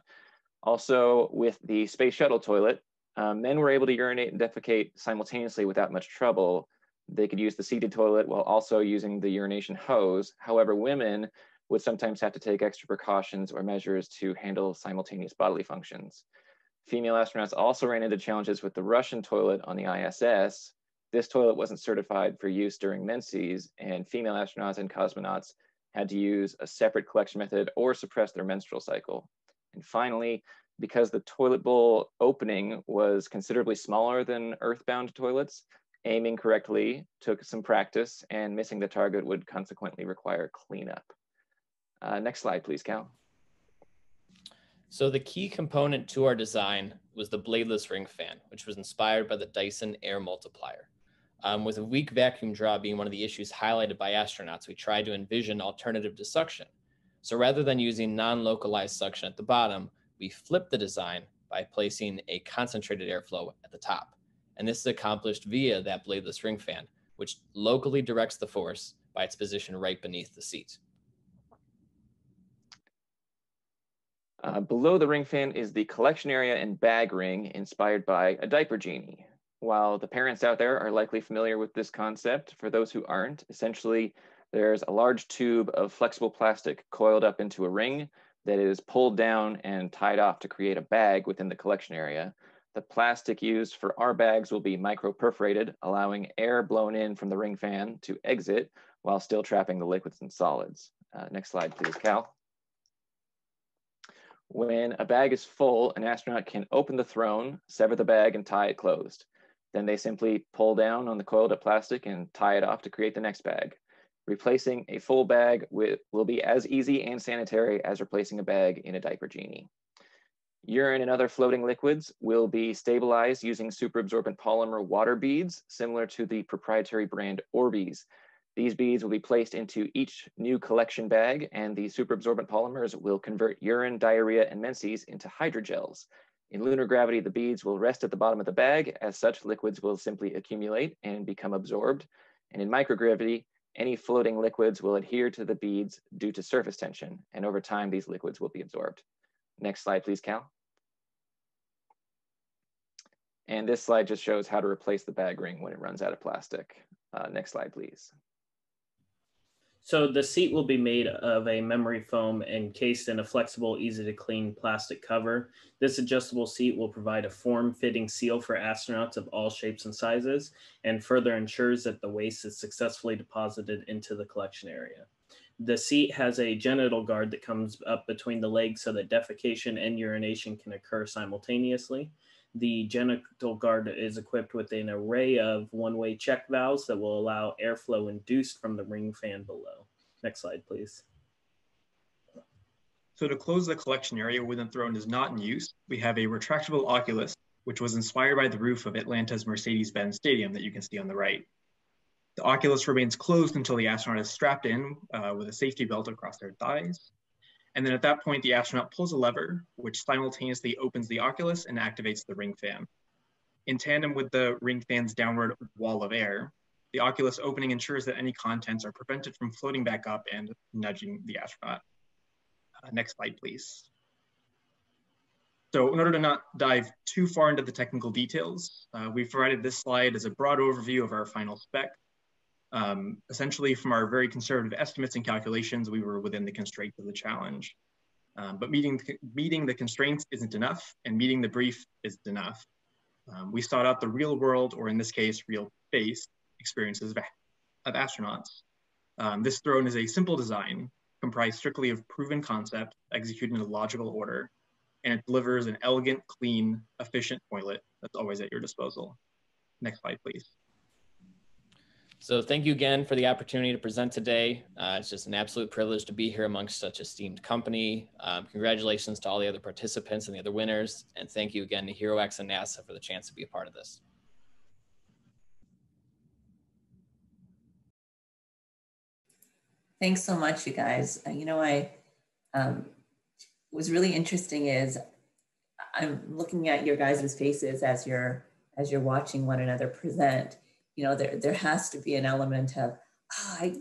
Also, with the space shuttle toilet, men were able to urinate and defecate simultaneously without much trouble. They could use the seated toilet while also using the urination hose. However, women would sometimes have to take extra precautions or measures to handle simultaneous bodily functions. Female astronauts also ran into challenges with the Russian toilet on the ISS. This toilet wasn't certified for use during menses, and female astronauts and cosmonauts had to use a separate collection method or suppress their menstrual cycle. And finally, because the toilet bowl opening was considerably smaller than Earthbound toilets, aiming correctly took some practice, and missing the target would consequently require cleanup. Next slide, please, Cal. So the key component to our design was the bladeless ring fan, which was inspired by the Dyson Air Multiplier. With a weak vacuum draw being one of the issues highlighted by astronauts, we tried to envision alternative to suction. So rather than using non-localized suction at the bottom, we flipped the design by placing a concentrated airflow at the top. And this is accomplished via that bladeless ring fan, which locally directs the force by its position right beneath the seat. Below the ring fan is the collection area and bag ring inspired by a diaper genie. While the parents out there are likely familiar with this concept, for those who aren't, essentially there's a large tube of flexible plastic coiled up into a ring that is pulled down and tied off to create a bag within the collection area. The plastic used for our bags will be micro-perforated, allowing air blown in from the ring fan to exit while still trapping the liquids and solids. Next slide, please, Cal. When a bag is full, an astronaut can open the throne, sever the bag, and tie it closed. Then they simply pull down on the coiled up plastic and tie it off to create the next bag. Replacing a full bag will be as easy and sanitary as replacing a bag in a diaper genie. Urine and other floating liquids will be stabilized using superabsorbent polymer water beads, similar to the proprietary brand Orbeez. These beads will be placed into each new collection bag, and the superabsorbent polymers will convert urine, diarrhea, and menses into hydrogels. In lunar gravity, the beads will rest at the bottom of the bag. As such, liquids will simply accumulate and become absorbed. And in microgravity, any floating liquids will adhere to the beads due to surface tension, and over time, these liquids will be absorbed. Next slide, please, Cal. And this slide just shows how to replace the bag ring when it runs out of plastic. Next slide, please. So the seat will be made of a memory foam encased in a flexible, easy to clean plastic cover. This adjustable seat will provide a form-fitting seal for astronauts of all shapes and sizes, and further ensures that the waste is successfully deposited into the collection area. The seat has a genital guard that comes up between the legs so that defecation and urination can occur simultaneously. The genital guard is equipped with an array of one-way check valves that will allow airflow induced from the ring fan below. Next slide, please. So to close the collection area when the throne is not in use, we have a retractable oculus, which was inspired by the roof of Atlanta's Mercedes-Benz Stadium that you can see on the right. The oculus remains closed until the astronaut is strapped in with a safety belt across their thighs. And then at that point, the astronaut pulls a lever, which simultaneously opens the oculus and activates the ring fan. In tandem with the ring fan's downward wall of air, the oculus opening ensures that any contents are prevented from floating back up and nudging the astronaut. Next slide, please. So in order to not dive too far into the technical details, we've provided this slide as a broad overview of our final spec. Essentially, from our very conservative estimates and calculations, we were within the constraints of the challenge. But meeting the constraints isn't enough, and meeting the brief isn't enough. We sought out the real world, or in this case, real space experiences of astronauts. This throne is a simple design, comprised strictly of proven concepts, executed in a logical order, and it delivers an elegant, clean, efficient toilet that's always at your disposal. Next slide, please. So thank you again for the opportunity to present today. It's just an absolute privilege to be here amongst such esteemed company. Congratulations to all the other participants and the other winners. And thank you again to HeroX and NASA for the chance to be a part of this. Thanks so much, you guys. You know, what's really interesting is I'm looking at your guys' faces as you're watching one another present. You know, there has to be an element of, oh,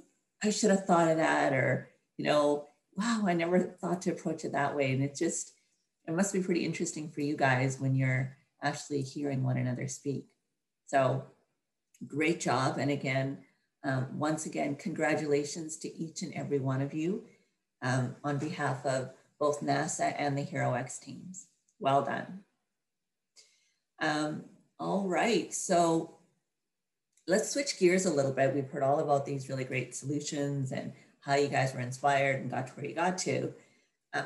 I should have thought of that, or, you know, wow, I never thought to approach it that way. And it must be pretty interesting for you guys when you're actually hearing one another speak. So great job. And again, once again, congratulations to each and every one of you on behalf of both NASA and the HeroX teams. Well done. All right, so let's switch gears a little bit. We've heard all about these really great solutions and how you guys were inspired and got to where you got to.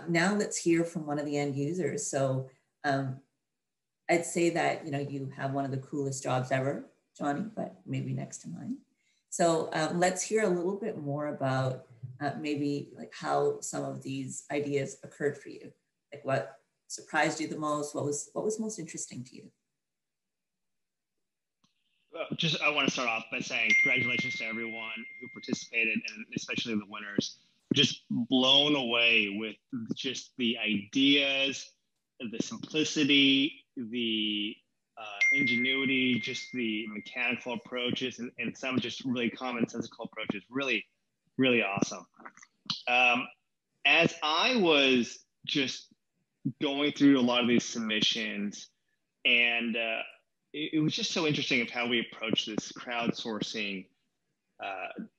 Now let's hear from one of the end users. So I'd say that, you know, you have one of the coolest jobs ever, Johnny, but maybe next to mine. So let's hear a little bit more about maybe like how some of these ideas occurred for you. Like what surprised you the most? What was most interesting to you? I want to start off by saying congratulations to everyone who participated, and especially the winners. Just blown away with just the ideas, the simplicity, the ingenuity, just the mechanical approaches, and some just really commonsensical approaches. Really, really awesome. As I was just going through a lot of these submissions, and it was just so interesting of how we approach this crowdsourcing.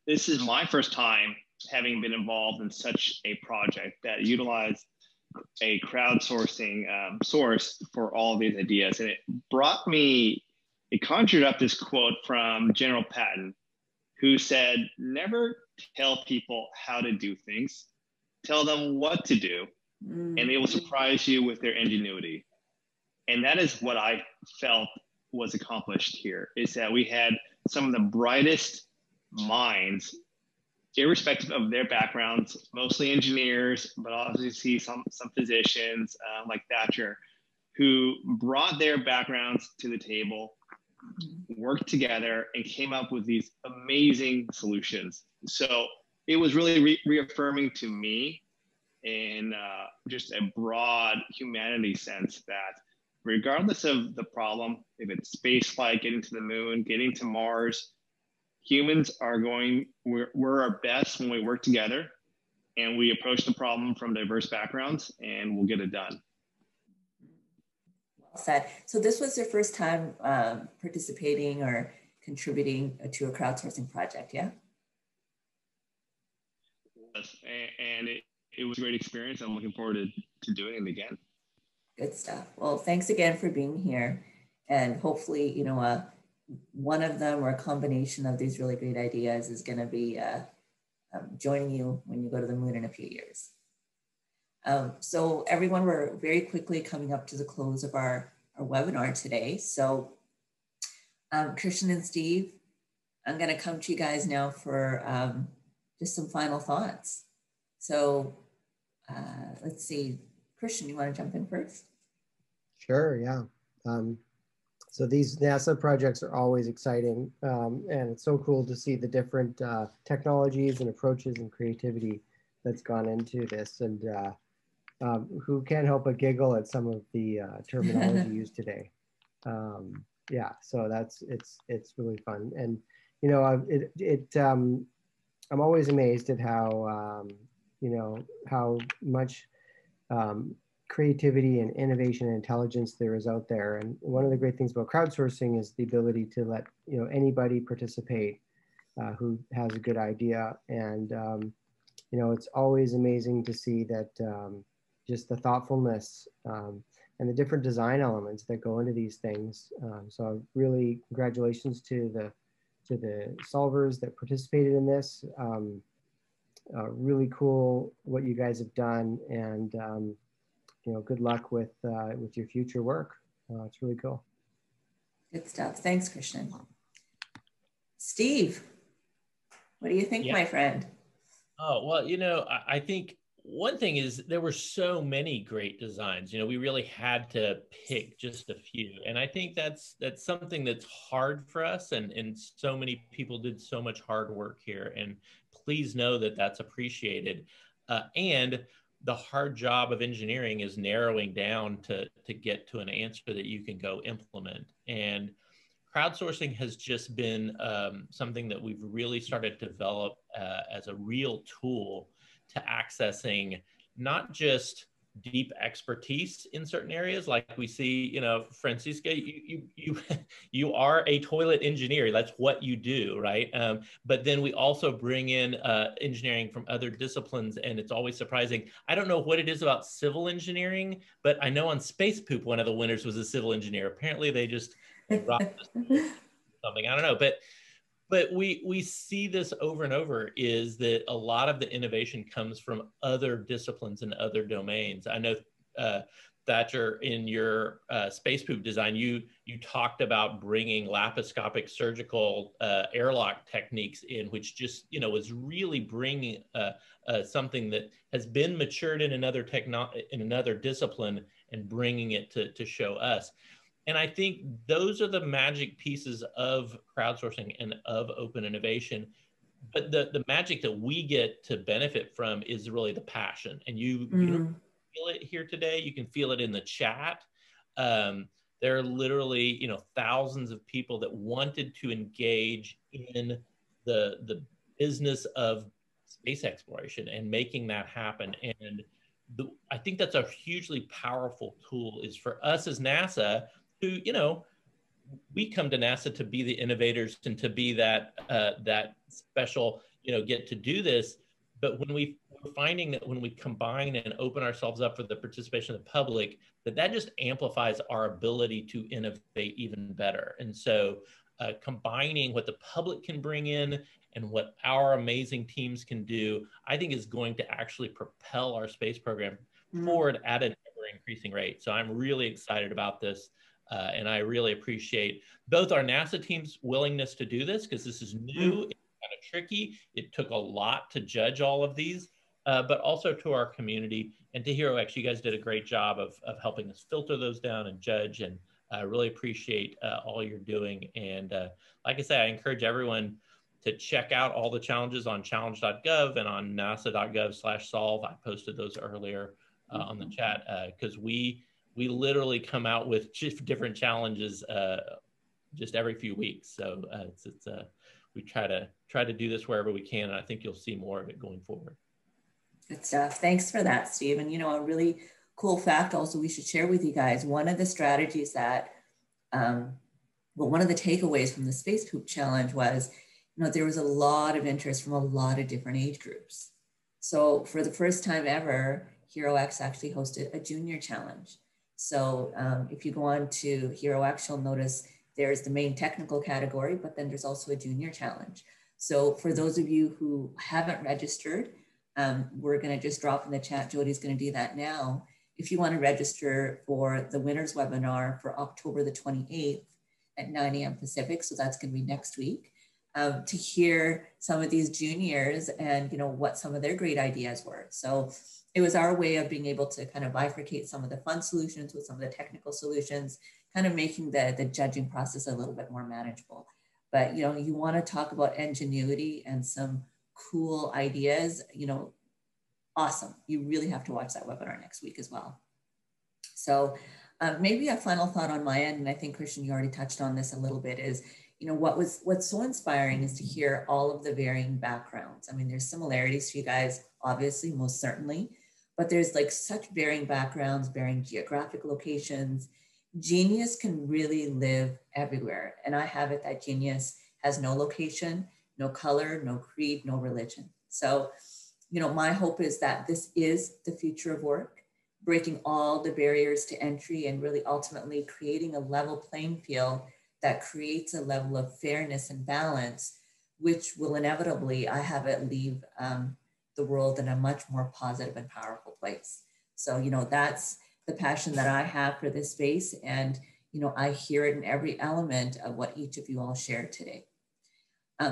This is my first time having been involved in such a project that utilized a crowdsourcing source for all of these ideas. And it conjured up this quote from General Patton, who said, "Never tell people how to do things, tell them what to do, and they will surprise you with their ingenuity." And that is what I felt was accomplished here is that we had some of the brightest minds, irrespective of their backgrounds, mostly engineers, but obviously some physicians like Thatcher, who brought their backgrounds to the table, worked together, and came up with these amazing solutions. So it was really reaffirming to me in just a broad humanity sense that regardless of the problem, if it's space flight, getting to the moon, getting to Mars, humans are we're our best when we work together and we approach the problem from diverse backgrounds, and we'll get it done. Well said. So this was your first time participating or contributing to a crowdsourcing project, yeah? Yes, and it was a great experience. I'm looking forward to doing it again. Good stuff. Well, thanks again for being here. And hopefully, you know, one of them or a combination of these really great ideas is going to be joining you when you go to the moon in a few years. So everyone, we're very quickly coming up to the close of our webinar today. So Christian and Steve, I'm going to come to you guys now for just some final thoughts. So let's see, Christian, you want to jump in first? Sure, yeah. So these NASA projects are always exciting, and it's so cool to see the different technologies and approaches and creativity that's gone into this. And who can't help but giggle at some of the terminology used today. Yeah, so it's really fun. And you know, I'm always amazed at how you know, how much creativity and innovation and intelligence there is out there. And one of the great things about crowdsourcing is the ability to let, you know, anybody participate who has a good idea. And you know, it's always amazing to see that just the thoughtfulness and the different design elements that go into these things. So really congratulations to the solvers that participated in this. Really cool what you guys have done, and you know, good luck with your future work. It's really cool. Good stuff. Thanks, Christian. Steve, what do you think, my friend? Oh, well, you know, I think one thing is there were so many great designs. You know, we really had to pick just a few. And I think that's something that's hard for us. And so many people did so much hard work here. And please know that that's appreciated. And the hard job of engineering is narrowing down to get to an answer that you can go implement. And crowdsourcing has just been something that we've really started to develop as a real tool to accessing not just deep expertise in certain areas, like we see, you know, Franziska, you are a toilet engineer. That's what you do, right? But then we also bring in engineering from other disciplines, and it's always surprising. I don't know what it is about civil engineering, but I know on Space Poop, one of the winners was a civil engineer. Apparently they just dropped something, I don't know, but we see this over and over, is that a lot of the innovation comes from other disciplines and other domains. I know, Thatcher, in your Space Poop design, you talked about bringing laparoscopic surgical airlock techniques in, which just, you know, was really bringing something that has been matured in another discipline and bringing it to show us. And I think those are the magic pieces of crowdsourcing and of open innovation. But the magic that we get to benefit from is really the passion. And you don't feel it here today. You can feel it in the chat. There are literally, you know, thousands of people that wanted to engage in the business of space exploration and making that happen. And I think that's a hugely powerful tool, is for us as NASA, who, you know, we come to NASA to be the innovators and to be that special, you know, get to do this. But when we're finding that when we combine and open ourselves up for the participation of the public, that just amplifies our ability to innovate even better. And so combining what the public can bring in and what our amazing teams can do, I think is going to actually propel our space program forward at an ever increasing rate. So I'm really excited about this. And I really appreciate both our NASA team's willingness to do this, because this is new, it's kind of tricky. It took a lot to judge all of these, but also to our community and to HeroX. You guys did a great job of helping us filter those down and judge, and I really appreciate all you're doing. And like I said, I encourage everyone to check out all the challenges on challenge.gov and on nasa.gov/solve. I posted those earlier on the chat, because we literally come out with just different challenges just every few weeks. So we try to do this wherever we can, and I think you'll see more of it going forward. Good stuff. Thanks for that, Steve. And a really cool fact also we should share with you guys, one of the strategies that, one of the takeaways from the Space Poop Challenge was, there was a lot of interest from a lot of different age groups. So for the first time ever, HeroX actually hosted a junior challenge. So if you go on to HeroX, you'll notice there's the main technical category, but then there's also a junior challenge. So for those of you who haven't registered, we're going to just drop in the chat. Jody's going to do that now. If you want to register for the winners webinar for October the 28th at 9 a.m. Pacific, so that's going to be next week, to hear some of these juniors and what some of their great ideas were. So it was our way of being able to kind of bifurcate some of the fun solutions with some of the technical solutions, kind of making the judging process a little bit more manageable. But you want to talk about ingenuity and some cool ideas, awesome. You really have to watch that webinar next week as well. So maybe a final thought on my end, and I think Christian, you already touched on this a little bit, is what's so inspiring is to hear all of the varying backgrounds. I mean, there's similarities to you guys, obviously, most certainly, but there's like such varying backgrounds, varying geographic locations. Genius can really live everywhere. And I have it that genius has no location, no color, no creed, no religion. So, my hope is that this is the future of work, breaking all the barriers to entry and really ultimately creating a level playing field that creates a level of fairness and balance, which will inevitably, I have it, leave the world in a much more positive and powerful place. So, that's the passion that I have for this space. And, I hear it in every element of what each of you all shared today.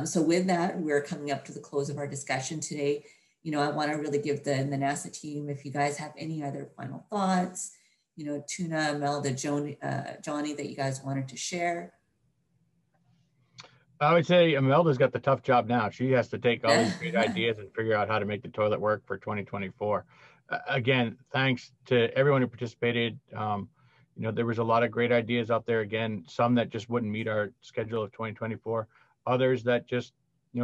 So with that, we're coming up to the close of our discussion today. I want to really give the NASA team, if you guys have any other final thoughts, Tuna, Imelda, Johnny, that you guys wanted to share. I would say Imelda's got the tough job now. She has to take all these great ideas and figure out how to make the toilet work for 2024. Again, thanks to everyone who participated. There was a lot of great ideas out there. Again, some that just wouldn't meet our schedule of 2024. Others that just,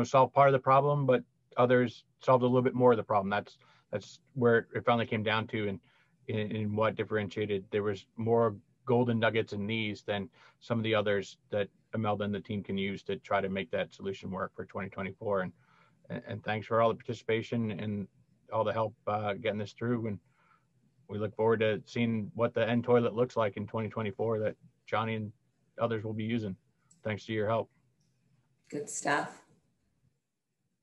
solved part of the problem, but others solved a little bit more of the problem. That's where it finally came down to, and in what differentiated. There was more golden nuggets in these than some of the others that Imelda and the team can use to try to make that solution work for 2024. And thanks for all the participation and all the help getting this through. And we look forward to seeing what the end toilet looks like in 2024 that Johnny and others will be using. Thanks to your help. Good stuff.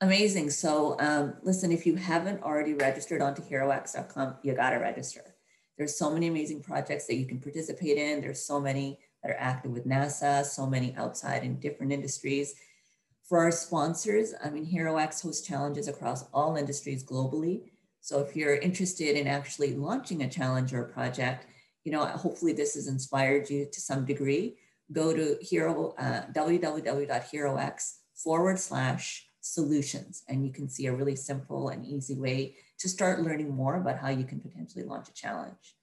Amazing. So listen, if you haven't already registered onto HeroX.com, you got to register. There's so many amazing projects that you can participate in. There's so many that are active with NASA, so many outside in different industries. For our sponsors, HeroX hosts challenges across all industries globally. So if you're interested in actually launching a challenge or a project, hopefully this has inspired you to some degree. Go to www.herox.com/solutions, and you can see a really simple and easy way to start learning more about how you can potentially launch a challenge.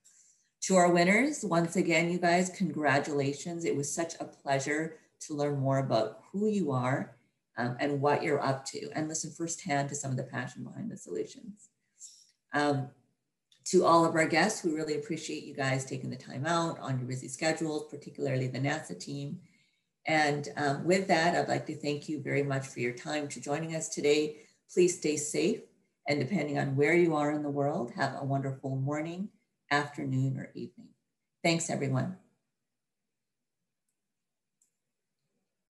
To our winners, once again, you guys, congratulations. It was such a pleasure to learn more about who you are and what you're up to, and listen firsthand to some of the passion behind the solutions. To all of our guests, we really appreciate you guys taking the time out on your busy schedules, particularly the NASA team. And with that, I'd like to thank you very much for your time to joining us today. Please stay safe, and depending on where you are in the world, have a wonderful morning, afternoon, or evening. Thanks, everyone.